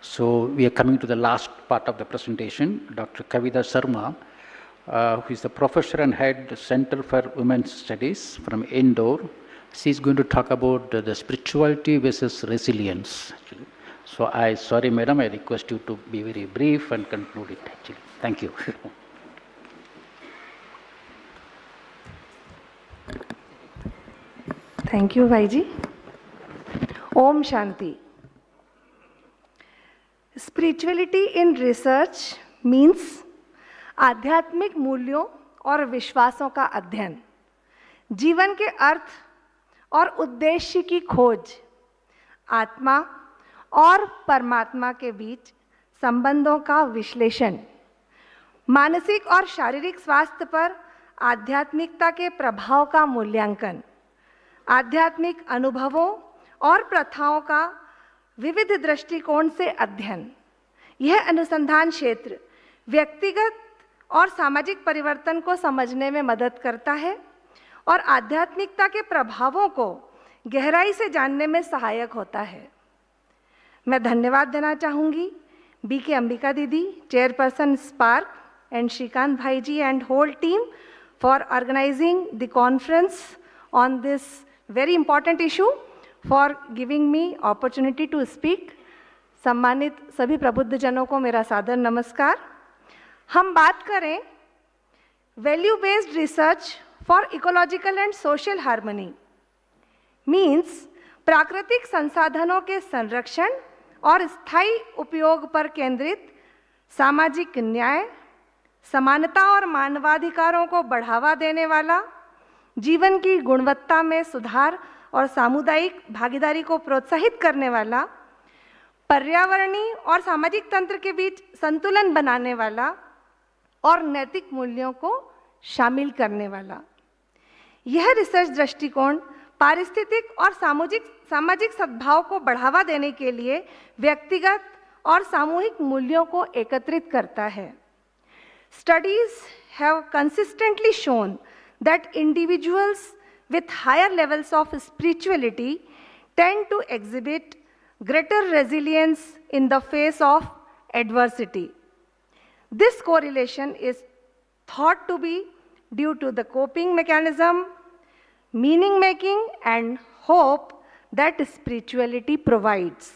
So we are coming to the last part of the presentation. Dr. Kavita Sharma, who is the professor and head Center for Women's Studies from Indore. She is going to talk about the spirituality versus resilience. Actually. So sorry, madam, I request you to be very brief and conclude it. Actually, thank you. Thank you, Vaiji. Om Shanti. Spirituality in research means आध्यात्मिक मूल्यों और विश्वासों का अध्ययन, जीवन के अर्थ और उद्देश्य की खोज, आत्मा और परमात्मा के बीच संबंधों का विश्लेषण, मानसिक और शारीरिक स्वास्थ्य पर आध्यात्मिकता के प्रभाव का मूल्यांकन, आध्यात्मिक अनुभवों और प्रथाओं का विविध दृष्टिकोण से अध्ययन। यह अनुसंधान क्षेत्र व्यक्तिगत और सामाजिक परिवर्तन को समझने में मदद करता है और आध्यात्मिकता के प्रभावों को गहराई से जानने में सहायक होता है। मैं धन्यवाद देना चाहूँगी बीके अंबिका दीदी, chairperson SpARC, and Shrikant Bhai ji and whole team for organizing the conference on this very important issue, for giving me opportunity to speak. सम्मानित सभी प्रबुद्ध जनों को मेरा सादर नमस्कार। हम बात करें value based research for ecological and social harmony, means प्राकृतिक संसाधनों के संरक्षण और स्थायी उपयोग पर केंद्रित सामाजिक न्याय, समानता और मानवाधिकारों को बढ़ावा देने वाला, जीवन की गुणवत्ता में सुधार और सामुदायिक भागीदारी को प्रोत्साहित करने वाला, पर्यावरणीय और सामाजिक तंत्र के बीच संतुलन बनाने वाला और नैतिक मूल्यों को शामिल करने वाला। यह रिसर्च दृष्टिकोण पारिस्थितिक और सामाजिक सद्भाव को बढ़ावा देने के लिए व्यक्तिगत और सामूहिक मूल्यों को एकत्रित करता है। Studies have consistently shown that individuals with higher levels of spirituality tend to exhibit greater resilience in the face of adversity. This correlation is thought to be due to the coping mechanism, meaning making, and hope that spirituality provides.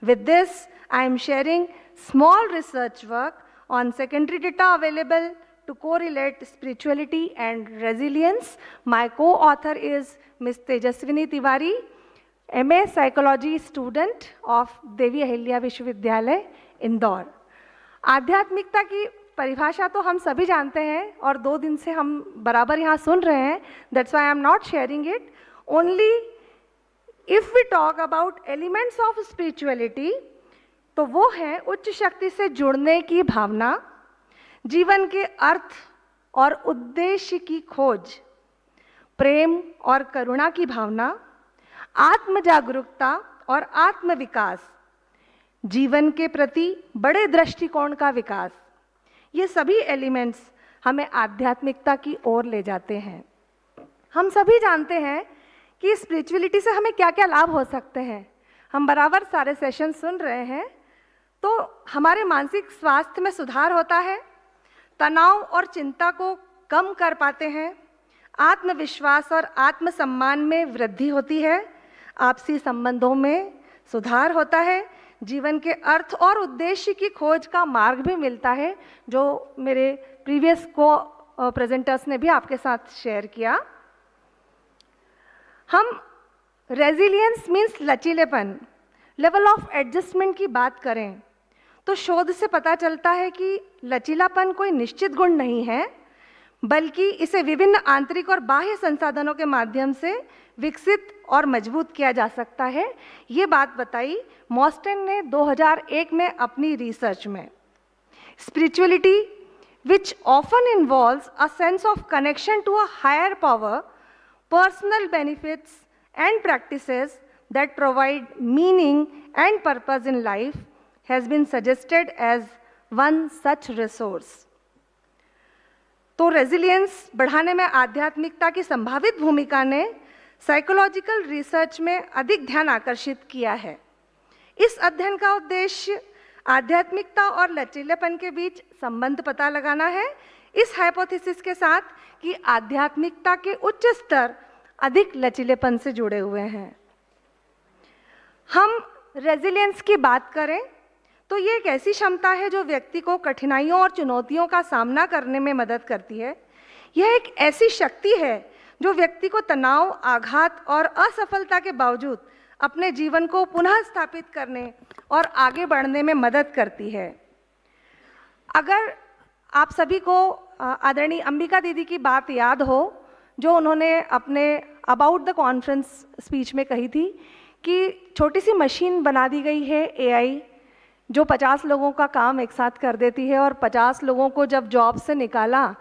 With this, I am sharing small research work on secondary data available to correlate spirituality and resilience. My co-author is Ms. Tejaswini Tiwari, MA Psychology student of Devi Ahilya विश्वविद्यालय इंदौर। आध्यात्मिकता की परिभाषा तो हम सभी जानते हैं और 2 दिन से हम बराबर यहाँ सुन रहे हैं। That's why I am not sharing it. Only if we talk about elements of spirituality, तो वो है उच्च शक्ति से जुड़ने की भावना, जीवन के अर्थ और उद्देश्य की खोज, प्रेम और करुणा की भावना, आत्म जागरूकता और आत्म विकास, जीवन के प्रति बड़े दृष्टिकोण का विकास। ये सभी एलिमेंट्स हमें आध्यात्मिकता की ओर ले जाते हैं। हम सभी जानते हैं कि स्पिरिचुअलिटी से हमें क्या क्या लाभ हो सकते हैं। हम बराबर सारे सेशन सुन रहे हैं। तो हमारे मानसिक स्वास्थ्य में सुधार होता है, तनाव और चिंता को कम कर पाते हैं, आत्मविश्वास और आत्मसम्मान में वृद्धि होती है, आपसी संबंधों में सुधार होता है, जीवन के अर्थ और उद्देश्य की खोज का मार्ग भी मिलता है, जो मेरे प्रीवियस प्रेजेंटर्स ने भी आपके साथ शेयर किया। हम रेजिलियंस मीन्स लचीलेपन, लेवल ऑफ एडजस्टमेंट की बात करें तो शोध से पता चलता है कि लचीलापन कोई निश्चित गुण नहीं है, बल्कि इसे विभिन्न आंतरिक और बाह्य संसाधनों के माध्यम से विकसित और मजबूत किया जा सकता है। ये बात बताई मॉस्टेन ने 2001 में अपनी रिसर्च में। Spirituality which often involves a sense of connection to a higher power, personal benefits and practices that provide meaning and purpose in life, has been suggested as one such resource. तो resilience बढ़ाने में आध्यात्मिकता की संभावित भूमिका ने psychological research में अधिक ध्यान आकर्षित किया है। इस अध्ययन का उद्देश्य आध्यात्मिकता और लचीलेपन के बीच संबंध पता लगाना है, इस हाइपोथेसिस के साथ कि आध्यात्मिकता के उच्च स्तर अधिक लचीलेपन से जुड़े हुए हैं। हम रेजिलियंस की बात करें तो ये एक ऐसी क्षमता है जो व्यक्ति को कठिनाइयों और चुनौतियों का सामना करने में मदद करती है। यह एक ऐसी शक्ति है जो व्यक्ति को तनाव, आघात और असफलता के बावजूद अपने जीवन को पुनः स्थापित करने और आगे बढ़ने में मदद करती है। अगर आप सभी को आदरणीय अंबिका दीदी की बात याद हो, जो उन्होंने अपने अबाउट द कॉन्फ्रेंस स्पीच में कही थी कि छोटी सी मशीन बना दी गई है एआई, जो 50 लोगों का काम एक साथ कर देती है, और 50 लोगों को जब जॉब से निकाला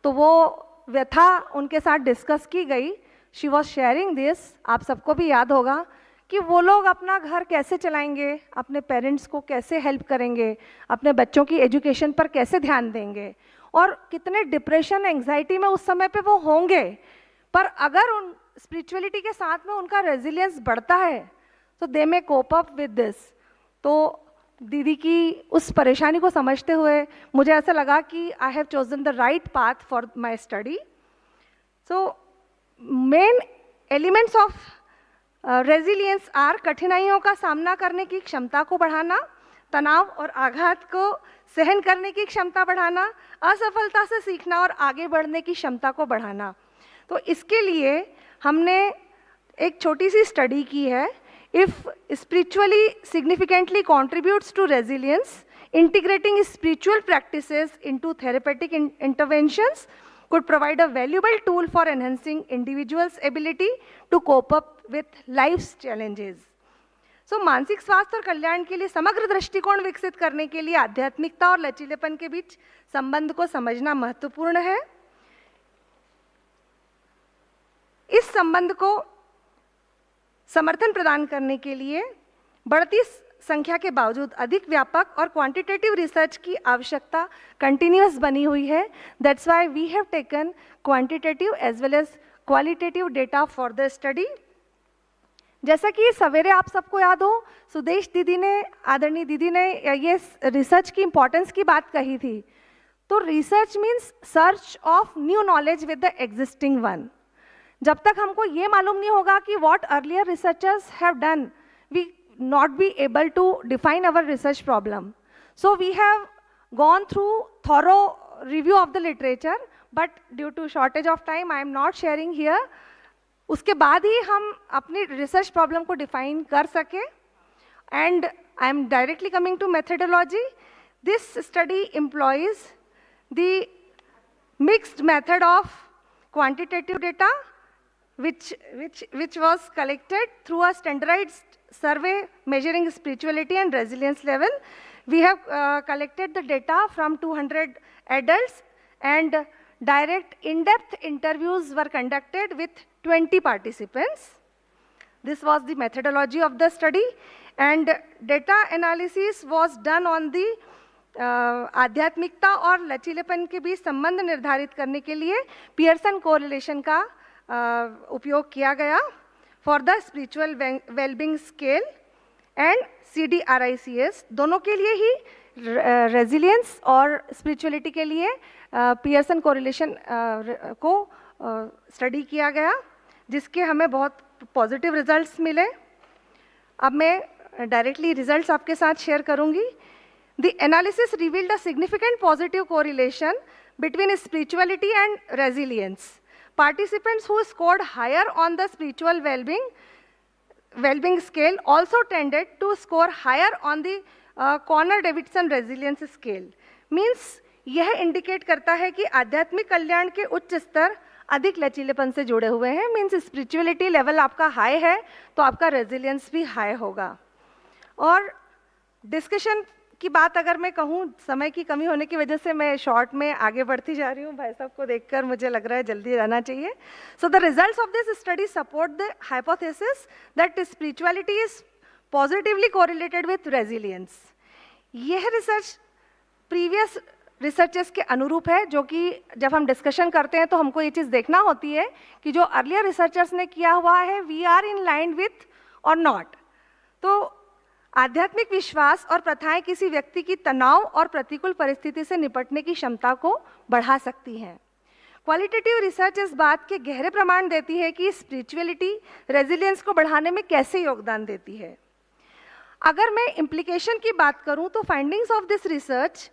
तो वो व्यथा उनके साथ डिस्कस की गई। शी वॉज शेयरिंग दिस, आप सबको भी याद होगा कि वो लोग अपना घर कैसे चलाएंगे, अपने पेरेंट्स को कैसे हेल्प करेंगे, अपने बच्चों की एजुकेशन पर कैसे ध्यान देंगे, और कितने डिप्रेशन, एंग्जाइटी में उस समय पे वो होंगे। पर अगर उन स्पिरिचुअलिटी के साथ में उनका रेजिलियंस बढ़ता है तो दे मे कोप अप विद दिस। तो दीदी की उस परेशानी को समझते हुए मुझे ऐसा लगा कि I have chosen the right path for my study. So main elements of resilience are कठिनाइयों का सामना करने की क्षमता को बढ़ाना, तनाव और आघात को सहन करने की क्षमता बढ़ाना, असफलता से सीखना और आगे बढ़ने की क्षमता को बढ़ाना। तो इसके लिए हमने एक छोटी सी स्टडी की है। If spiritually significantly contributes to resilience, integrating spiritual practices into therapeutic interventions could provide a valuable tool for enhancing individuals' ability to cope up with life's challenges. So, मानसिक स्वास्थ्य और कल्याण के लिए समग्र दृष्टिकोण विकसित करने के लिए आध्यात्मिकता और लचीलेपन के बीच संबंध को समझना महत्वपूर्ण है। इस संबंध को समर्थन प्रदान करने के लिए बढ़ती संख्या के बावजूद अधिक व्यापक और क्वांटिटेटिव रिसर्च की आवश्यकता कंटिन्यूअस बनी हुई है। That's why we have taken quantitative as well as qualitative data for the study. जैसा कि सवेरे आप सबको याद हो, सुदेश दीदी ने, आदरणीय दीदी ने ये रिसर्च की इम्पोर्टेंस की बात कही थी। तो research means search of new knowledge with the existing one. जब तक हमको ये मालूम नहीं होगा कि what earlier researchers have done, we not be able to define our research problem. So we have gone through thorough review of the literature, but due to shortage of time, I am not sharing here. उसके बाद ही हम अपनी research problem को define कर सके। And I am directly coming to methodology. This study employs the mixed method of quantitative data, which was collected through a standardized survey measuring spirituality and resilience level. We have collected the data from 200 adults, and direct in-depth interviews were conducted with 20 participants. This was the methodology of the study, and data analysis was done on the आध्यात्मिकता और लचीलेपन के बीच संबंध निर्धारित करने के लिए Pearson correlation का उपयोग किया गया for the spiritual wellbeing scale and CDRICS। दोनों के लिए ही रेजिलियंस और स्पिरिचुअलिटी के लिए पियर्सन कोरिलेशन को स्टडी किया गया, जिसके हमें बहुत पॉजिटिव रिजल्ट्स मिले। अब मैं डायरेक्टली रिजल्ट्स आपके साथ शेयर करूंगी। The analysis revealed a significant positive correlation between spirituality and resilience. Participants who scored higher on the spiritual well-being scale also tended to score higher on the Connor-Davidson resilience scale. Means यह indicate करता है कि आध्यात्मिक कल्याण के उच्च स्तर अधिक लचीलेपन से जुड़े हुए हैं। मीन्स स्पिरिचुअलिटी लेवल आपका हाई है तो आपका रेजिलियंस भी हाई होगा। और डिस्कशन की बात अगर मैं कहूँ, समय की कमी होने की वजह से मैं शॉर्ट में आगे बढ़ती जा रही हूँ। भाई साहब को देखकर मुझे लग रहा है जल्दी रहना चाहिए। So the results of this study support the hypothesis that spirituality is positively correlated with resilience. यह रिसर्च प्रीवियस रिसर्चेस के अनुरूप है, जो कि जब हम डिस्कशन करते हैं तो हमको ये चीज़ देखना होती है कि जो अर्लियर रिसर्चर्स ने किया हुआ है we are in line with और नॉट। तो आध्यात्मिक विश्वास और प्रथाएं किसी व्यक्ति की तनाव और प्रतिकूल परिस्थिति से निपटने की क्षमता को बढ़ा सकती हैं। क्वालिटेटिव रिसर्च इस बात के गहरे प्रमाण देती है कि स्पिरिचुअलिटी रेजिलियंस को बढ़ाने में कैसे योगदान देती है। अगर मैं इम्प्लीकेशन की बात करूं तो फाइंडिंग्स ऑफ दिस रिसर्च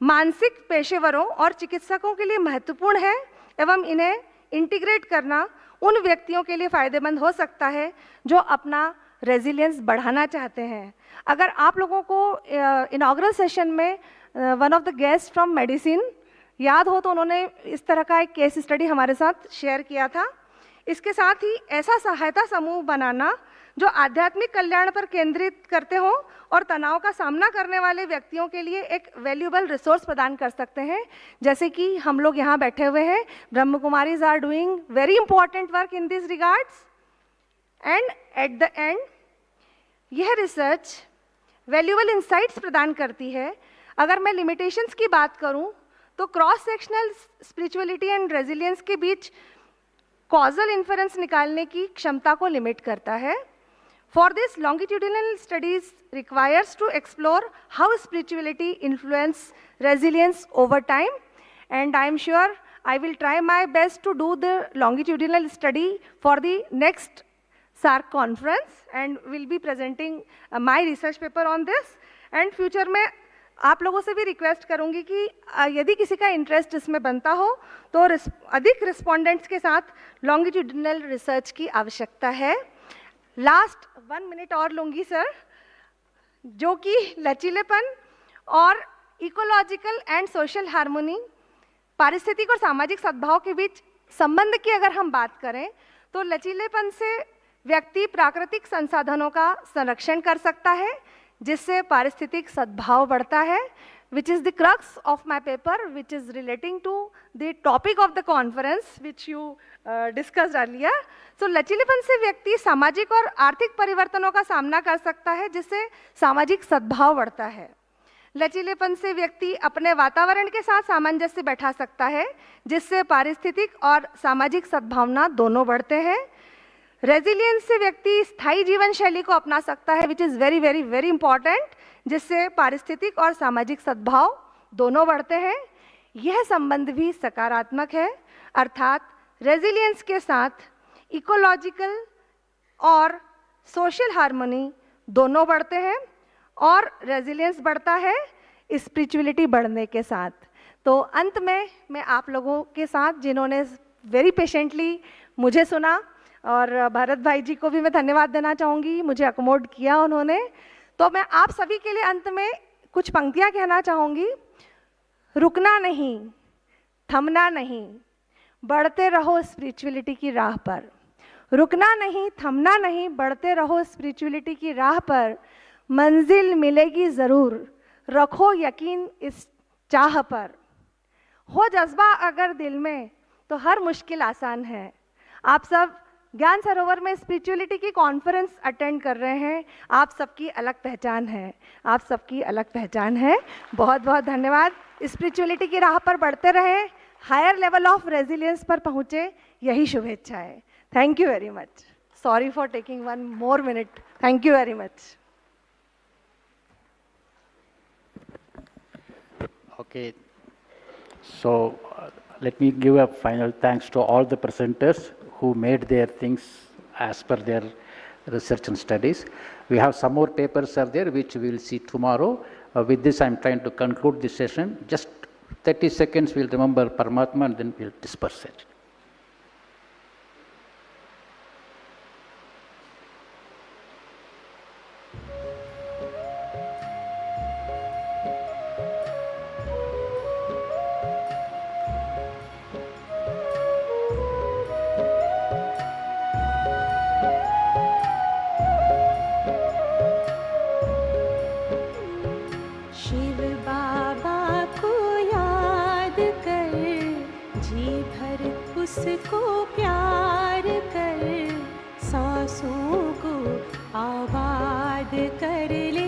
मानसिक पेशेवरों और चिकित्सकों के लिए महत्वपूर्ण है एवं इन्हें इंटीग्रेट करना उन व्यक्तियों के लिए फ़ायदेमंद हो सकता है जो अपना रेजिलियंस बढ़ाना चाहते हैं। अगर आप लोगों को इनॉग्रल सेशन में one of the guest from medicine याद हो तो उन्होंने इस तरह का एक केस स्टडी हमारे साथ शेयर किया था। इसके साथ ही ऐसा सहायता समूह बनाना जो आध्यात्मिक कल्याण पर केंद्रित करते हों और तनाव का सामना करने वाले व्यक्तियों के लिए एक वैल्यूएबल रिसोर्स प्रदान कर सकते हैं, जैसे कि हम लोग यहाँ बैठे हुए हैं। Brahma Kumaris are doing very important work in this regards and at the end यह रिसर्च वैल्यूएबल इंसाइट्स प्रदान करती है। अगर मैं लिमिटेशंस की बात करूं तो cross sectional spirituality and resilience के बीच कॉजल इन्फरेंस निकालने की क्षमता को लिमिट करता है। For this longitudinal studies requires to explore how spirituality influence resilience over time and I am sure I will try my best to do the longitudinal study for the next SpARC conference and will be presenting my research paper on this. And future में आप लोगों से भी request करूंगी कि यदि किसी का इंटरेस्ट इसमें बनता हो तो अधिक रिस्पोंडेंट्स के साथ लॉन्गिट्यूडिनल रिसर्च की आवश्यकता है। लास्ट 1 मिनट और लूँगी सर, जो कि लचीलेपन और इकोलॉजिकल एंड सोशल हार्मोनी, पारिस्थितिक और सामाजिक सद्भाव के बीच संबंध की अगर हम बात करें तो लचीलेपन से व्यक्ति प्राकृतिक संसाधनों का संरक्षण कर सकता है, जिससे पारिस्थितिक सद्भाव बढ़ता है, which is the crux of my paper, which is relating to the topic of the conference which you discussed earlier. So लचीलेपन से व्यक्ति सामाजिक और आर्थिक परिवर्तनों का सामना कर सकता है, जिससे सामाजिक सद्भाव बढ़ता है। लचीलेपन से व्यक्ति अपने वातावरण के साथ सामंजस्य बैठा सकता है, जिससे पारिस्थितिक और सामाजिक सद्भावना दोनों बढ़ते हैं। रेजिलियंस से व्यक्ति स्थायी जीवन शैली को अपना सकता है, which is very very very important, जिससे पारिस्थितिक और सामाजिक सद्भाव दोनों बढ़ते हैं। यह संबंध भी सकारात्मक है, अर्थात रेजिलियंस के साथ इकोलॉजिकल और सोशल हार्मनी दोनों बढ़ते हैं और रेजिलियंस बढ़ता है स्पिरिचुअलिटी बढ़ने के साथ। तो अंत में मैं आप लोगों के साथ, जिन्होंने वेरी पेशेंटली मुझे सुना, और भरत भाई जी को भी मैं धन्यवाद देना चाहूँगी, मुझे अकोमोड किया उन्होंने, तो मैं आप सभी के लिए अंत में कुछ पंक्तियाँ कहना चाहूँगी। रुकना नहीं, थमना नहीं, बढ़ते रहो स्पिरिचुअलिटी की राह पर। रुकना नहीं, थमना नहीं, बढ़ते रहो स्पिरिचुअलिटी की राह पर। मंजिल मिलेगी ज़रूर, रखो यकीन इस चाह पर। हो जज्बा अगर दिल में तो हर मुश्किल आसान है। आप सब ज्ञान सरोवर में स्पिरिचुअलिटी की कॉन्फ्रेंस अटेंड कर रहे हैं, आप सबकी अलग पहचान है, आप सबकी अलग पहचान है। बहुत बहुत धन्यवाद। स्पिरिचुअलिटी की राह पर बढ़ते रहे, हायर लेवल ऑफ रेजिलियंस पर पहुँचे, यही शुभेच्छाएं। Thank you very much. Sorry for taking 1 more minute। Thank you very much. Okay, so let me give a final thanks to all the presenters who made their things as per their research and studies. We have some more papers are there which we will see tomorrow. With this I am trying to conclude this session. Just 30 seconds we will remember Paramatma and then we will disperse it. उसको प्यार कर, सांसों को आबाद कर ले।